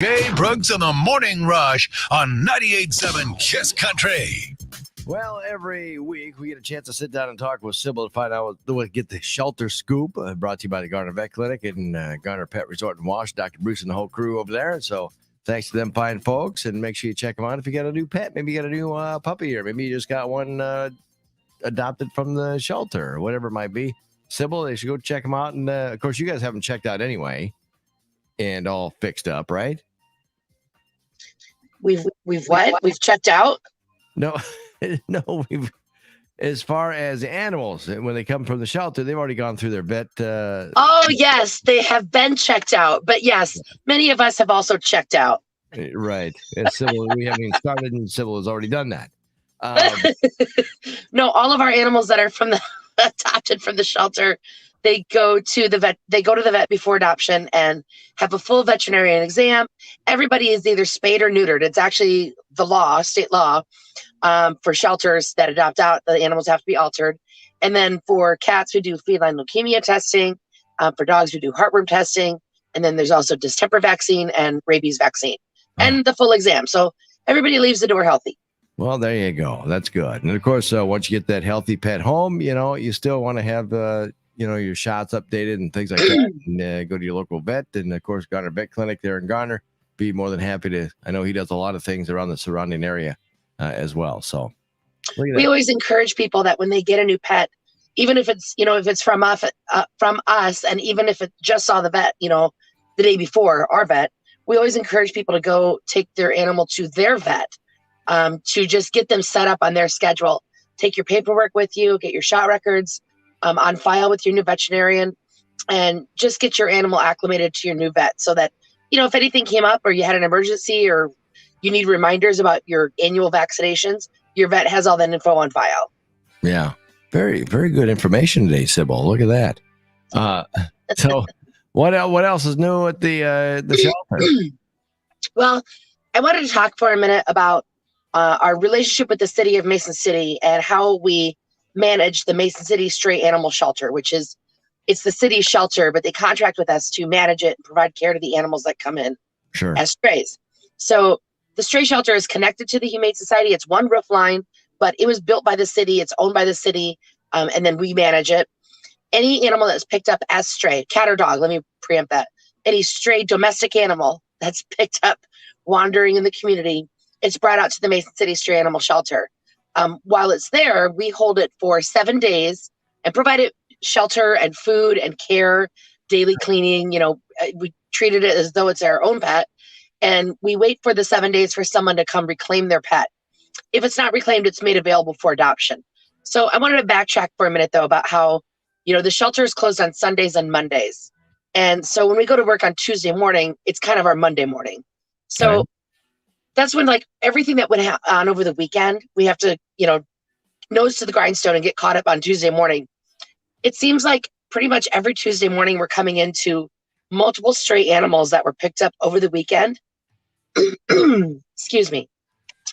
Jay Brooks in the Morning Rush on 98.7 Kiss Country. Well, every week we get a chance to sit down and talk with Sybil to find out get the shelter scoop. Brought to you by the Garner Vet Clinic and Garner Pet Resort and Wash. Dr. Bruce and the whole crew over there. So thanks to them fine folks, and make sure you check them out if you got a new pet. Maybe you got a new puppy, or maybe you just got one adopted from the shelter, or whatever it might be. Sybil, they should go check them out. And of course, you guys haven't checked out anyway, and all fixed up, right? We've what? We've checked out? No, no. As far as animals, when they come from the shelter, they've already gone through their vet. Oh yes, they have been checked out. But yes, many of us have also checked out. Right. And Sybil, we haven't even started, and Sybil has already done that. No, all of our animals that are from the adopted from the shelter, they go to the vet. They go to the vet before adoption and have a full veterinarian exam. Everybody is either spayed or neutered. It's actually the law, state law, for shelters that adopt out. The animals have to be altered. And then for cats, we do feline leukemia testing. For dogs, we do heartworm testing. And then there's also distemper vaccine and rabies vaccine and the full exam. So everybody leaves the door healthy. Well, there you go. That's good. And of course, once you get that healthy pet home, you still want to have your shots updated and things like that, and go to your local vet. And of course, Garner Vet Clinic there in Garner, be more than happy to. I know he does a lot of things around the surrounding area as well. So we always encourage people that when they get a new pet, even if it's, if it's from us, and even if it just saw the vet, the day before our vet, we always encourage people to go take their animal to their vet, to just get them set up on their schedule. Take your paperwork with you, get your shot records on file with your new veterinarian, and just get your animal acclimated to your new vet so that, if anything came up or you had an emergency or you need reminders about your annual vaccinations, your vet has all that info on file. Yeah. Very, very good information today, Sybil. Look at that. So what else is new at the shelter? Well, I wanted to talk for a minute about our relationship with the city of Mason City and how we manage the Mason City Stray Animal Shelter, it's the city's shelter, but they contract with us to manage it and provide care to the animals that come in as strays. So the stray shelter is connected to the Humane Society. It's one roof line, but it was built by the city. It's owned by the city, and then we manage it. Any animal that's picked up as stray, cat or dog, let me preempt that. Any stray domestic animal that's picked up wandering in the community, it's brought out to the Mason City Stray Animal Shelter. While it's there, we hold it for 7 days and provide it shelter and food and care, daily cleaning. We treated it as though it's our own pet, and we wait for the 7 days for someone to come reclaim their pet. If it's not reclaimed, it's made available for adoption. So I wanted to backtrack for a minute, though, about how, the shelter is closed on Sundays and Mondays. And so when we go to work on Tuesday morning, it's kind of our Monday morning. So that's when, everything that went on over the weekend, we have to, nose to the grindstone and get caught up on Tuesday morning. It seems like pretty much every Tuesday morning we're coming into multiple stray animals that were picked up over the weekend. Excuse me.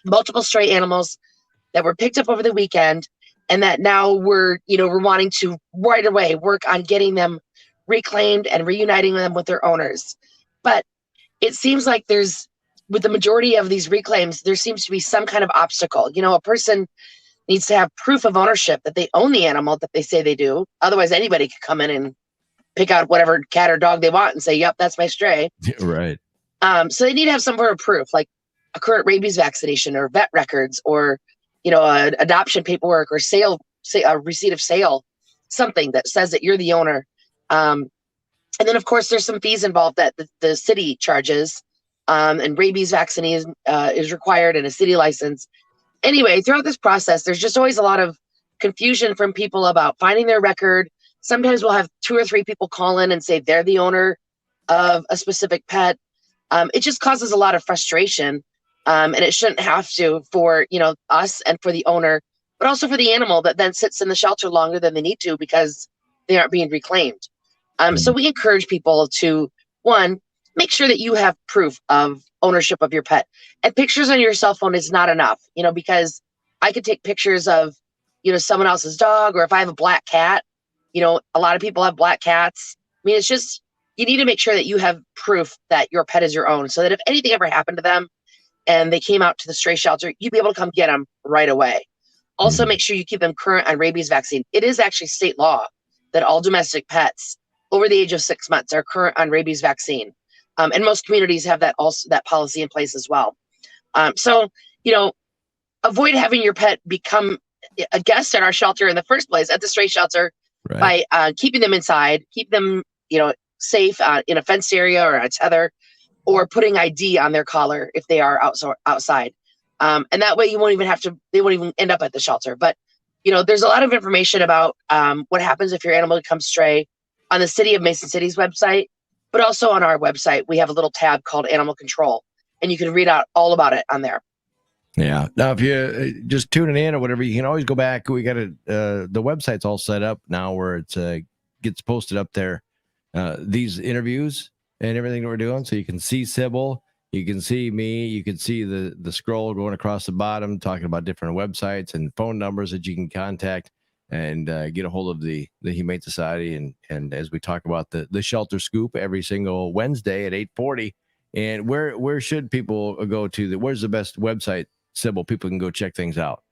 Multiple stray animals that were picked up over the weekend, and that now we're wanting to right away work on getting them reclaimed and reuniting them with their owners. But it seems like with the majority of these reclaims, there seems to be some kind of obstacle. A person needs to have proof of ownership that they own the animal that they say they do. Otherwise, anybody could come in and pick out whatever cat or dog they want and say, yep, that's my stray. Right. So they need to have some sort of proof, like a current rabies vaccination or vet records or, adoption paperwork or a receipt of sale, something that says that you're the owner. And then, of course, there's some fees involved that the city charges, and rabies vaccine is required and a city license. Anyway, throughout this process, there's just always a lot of confusion from people about finding their record. Sometimes we'll have 2 or 3 people call in and say they're the owner of a specific pet. It just causes a lot of frustration, and it shouldn't have to for us and for the owner, but also for the animal that then sits in the shelter longer than they need to because they aren't being reclaimed. So we encourage people to, one, make sure that you have proof of ownership of your pet. And pictures on your cell phone is not enough, because I could take pictures of, someone else's dog, or if I have a black cat, a lot of people have black cats. I mean, it's just you need to make sure that you have proof that your pet is your own, so that if anything ever happened to them and they came out to the stray shelter, you'd be able to come get them right away. Also, make sure you keep them current on rabies vaccine. It is actually state law that all domestic pets over the age of 6 months are current on rabies vaccine. And most communities have that policy in place as well. So, avoid having your pet become a guest at our shelter in the first place, at the stray shelter, by keeping them inside, keep them, safe in a fenced area or a tether, or putting ID on their collar if they are outside. And that way they won't even end up at the shelter. But, there's a lot of information about what happens if your animal becomes stray on the City of Mason City's website, but also on our website. We have a little tab called Animal Control, and you can read out all about it on there. Yeah. Now, if you just tuning in or whatever, you can always go back. We got the website's all set up now where it gets posted up there. These interviews and everything that we're doing. So you can see Sybil, you can see me, you can see the scroll going across the bottom, talking about different websites and phone numbers that you can contact and get a hold of the Humane Society. And as we talk about the Shelter Scoop every single Wednesday at 8:40. And where should people go to? Where's the best website, Sybil? People can go check things out.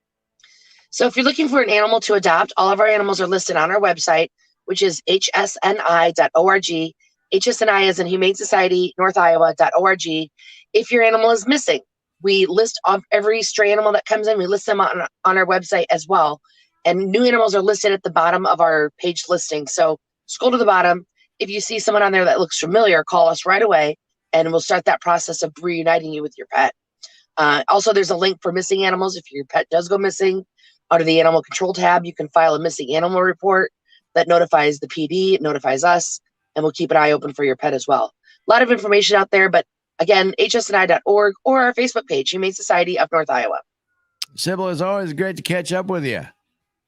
So if you're looking for an animal to adopt, all of our animals are listed on our website, which is hsni.org. HSNI is in Humane Society, North Iowa.org. If your animal is missing, we list every stray animal that comes in. We list them on our website as well. And new animals are listed at the bottom of our page listing. So scroll to the bottom. If you see someone on there that looks familiar, call us right away, and we'll start that process of reuniting you with your pet. Also, there's a link for missing animals. If your pet does go missing, under the Animal Control tab, you can file a missing animal report that notifies the PD, it notifies us, and we'll keep an eye open for your pet as well. A lot of information out there, but again, hsni.org or our Facebook page, Humane Society of North Iowa. Sybil, it's always great to catch up with you.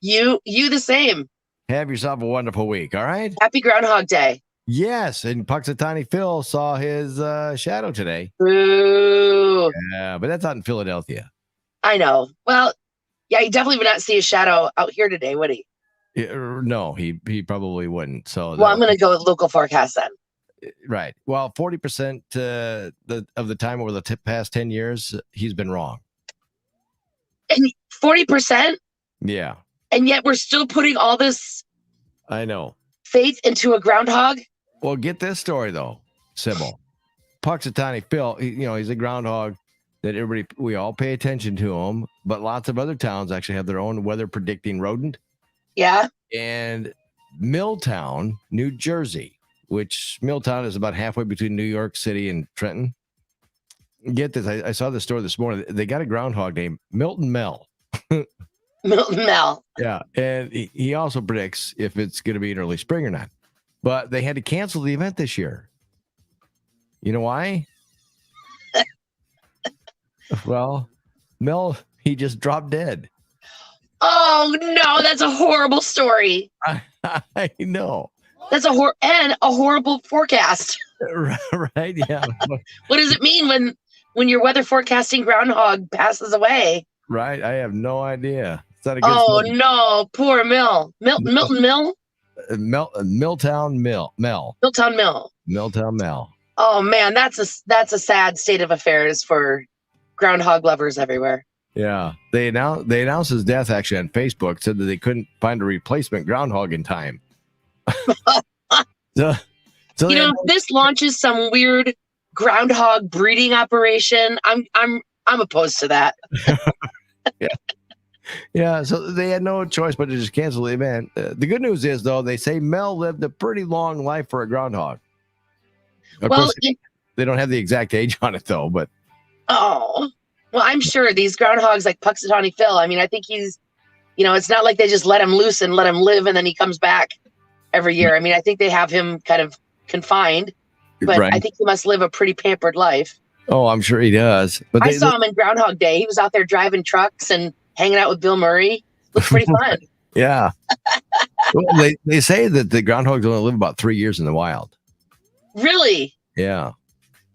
You the same. Have yourself a wonderful week, all right? Happy Groundhog Day. Yes, and Puxatawny Phil saw his shadow today. Boo. Yeah, but that's out in Philadelphia. I know. Well, yeah, he definitely would not see a shadow out here today, would he? No, he probably wouldn't. So, well, I'm going to go with local forecast then. Right. Well, 40% of the time over the past 10 years, he's been wrong. And 40%? Yeah. And yet we're still putting all this I know faith into a groundhog? Well, get this story, though, Sybil. Puxatawny Phil, he's a groundhog that we all pay attention to him, but lots of other towns actually have their own weather predicting rodent. Yeah. And Milltown, New Jersey, which Milltown is about halfway between New York City and Trenton. Get this. I saw this story this morning. They got a groundhog named Milton Mel. Milton Mel. Yeah. And he also predicts if it's going to be in early spring or not. But they had to cancel the event this year. You know why? Well, Mel, he just dropped dead. Oh, no, that's a horrible story. I know. That's a horrible forecast. Right, yeah. What does it mean when your weather forecasting groundhog passes away? Right, I have no idea. It's not a good story. No, poor Milton Mill? Milltown Mill. Milltown Mill. Milltown Mill. Oh man, that's a sad state of affairs for groundhog lovers everywhere. Yeah, they announced his death actually on Facebook. Said that they couldn't find a replacement groundhog in time. so this launches some weird groundhog breeding operation. I'm opposed to that. Yeah. So they had no choice but to just cancel the event. The good news is, though, they say Mel lived a pretty long life for a groundhog. Of course, they don't have the exact age on it, though. But well, I'm sure these groundhogs like Puxatawny Phil. I mean, I think he's, it's not like they just let him loose and let him live and then he comes back every year. I mean, I think they have him kind of confined, but right. I think he must live a pretty pampered life. Oh, I'm sure he does. But I saw him in Groundhog Day. He was out there driving trucks and hanging out with Bill Murray. Looked pretty fun. Yeah. Well, they say that the groundhogs only live about 3 years in the wild. Really? Yeah.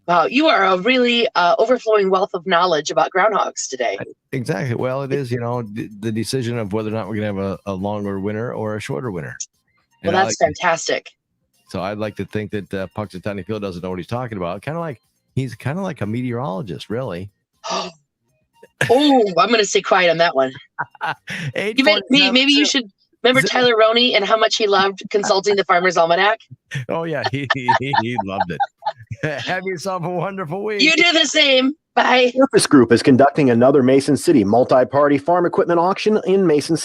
Wow, you are a really overflowing wealth of knowledge about groundhogs today. Exactly. Well, it is, the decision of whether or not we're going to have a longer winter or a shorter winter. Well, that's fantastic. So I'd like to think that Punxsutawney Phil doesn't know what he's talking about. He's kind of like a meteorologist, really. Oh, I'm going to stay quiet on that one. Maybe you should remember Tyler Roney and how much he loved consulting the Farmer's Almanac. Oh yeah, he loved it. Have yourself a wonderful week. You do the same. Bye. Surface Group is conducting another Mason City multi-party farm equipment auction in Mason City.